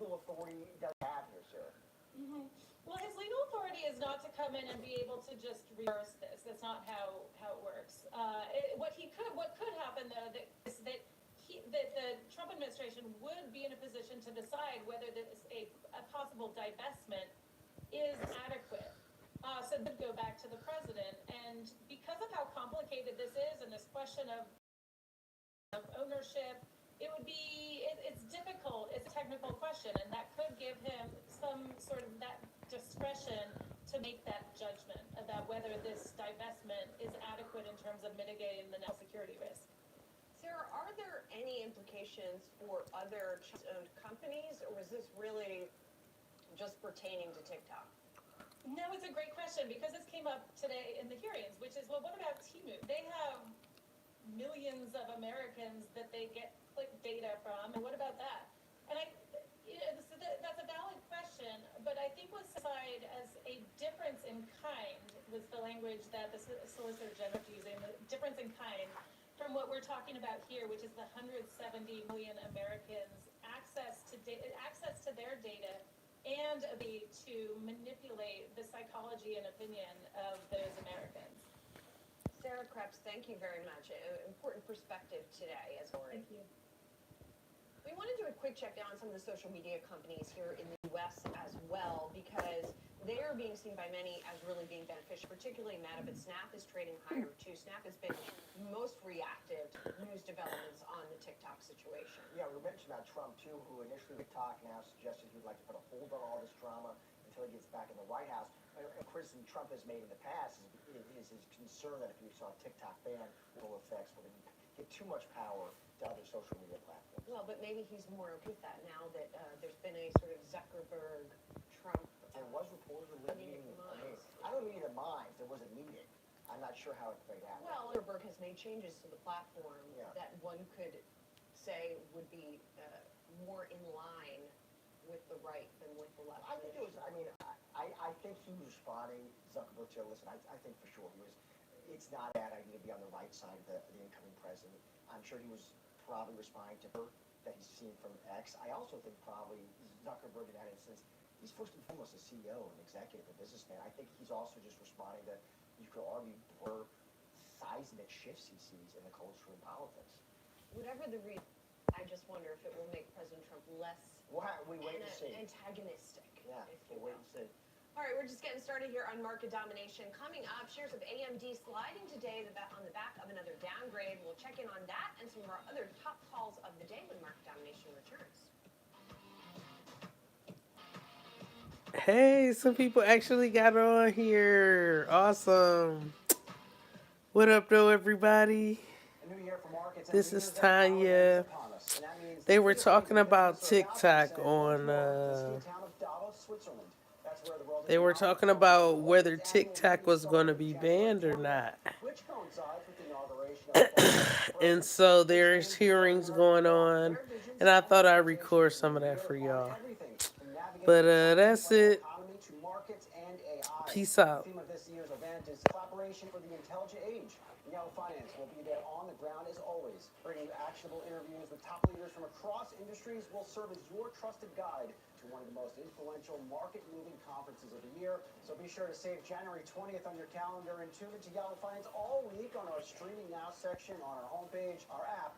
legal authority does he have here, sir? Hmm. Well, his legal authority is not to come in and be able to just reverse this. That's not how it works. What could happen though, is that that the Trump administration would be in a position to decide whether a possible divestment is adequate. So it would go back to the president, and because of how complicated this is, and this question of ownership, it's difficult. It's a technical question, and that could give him some sort of that discretion to make that judgment about whether this divestment is adequate in terms of mitigating the national security risk. Sarah, are there any implications for other Chinese-owned companies, or is this really just pertaining to TikTok? No, it's a great question because this came up today in the hearings, which is, well, what about Temu? They have millions of Americans that they get click data from, and what about that? And that's a valid question, but I think what's aside as a difference in kind was the language that the Solicitor General is using, the difference in kind from what we're talking about here, which is the 170 million Americans access to their data and ability to manipulate the psychology and opinion of those Americans. Sarah Krebs, thank you very much. Important perspective today as well. Thank you. We want to do a quick check down on some of the social media companies here in the U.S. as well, because they are being seen by many as really being beneficial, particularly Meta, but Snap is trading higher too. Snap has been most reactive to news developments on the TikTok situation. Yeah, we mentioned about Trump, too, who initially would talk, now suggested he'd like to put a hold on all this drama until he gets back in the White House. A criticism Trump has made in the past is his concern that if you saw TikTok ban, ripple effects would give too much power to other social media platforms. Well, but maybe he's more okay with that now that there's been a sort of Zuckerberg-Trump. There was reportedly a meeting. I don't mean the minds. There was a meeting. I'm not sure how it played out. Well, Zuckerberg has made changes to the platform that one could say would be more in line with the right than with the left. I think it was. I mean, I think he was responding. Zuckerberg to listen. I think for sure he was. It's not a bad idea to be on the right side of the incoming president. I'm sure he was probably responding to her that he's seen from X. I also think probably Zuckerberg in that instance, he's first and foremost a CEO, an executive, a businessman. I think he's also just responding to, you could argue, more seismic shifts he sees in the culture and politics. Whatever the reason, I just wonder if it will make President Trump less We wait and see. Antagonistic. Yeah, we'll wait and see. All right, we're just getting started here on market domination. Coming up, shares of AMD sliding today on the back of another downgrade. We'll check in on that and some of our other top calls of the day when market domination returns. Hey, some people actually got on here. Awesome. What up, though, everybody? This is Tanya. They were talking about TikTok on, they were talking about whether TikTok was going to be banned or not. And so there's hearings going on, and I thought I'd record some of that for y'all. But that's it. Peace out. Theme of this year's event is collaboration for the intelligent age. Yahoo Finance will be there on the ground as always, bringing you actionable interviews with top leaders from across industries. Will serve as your trusted guide to one of the most influential market-moving conferences of the year. So be sure to save January 20th on your calendar and tune into Yahoo Finance all week on our Streaming Now section on our homepage, our app.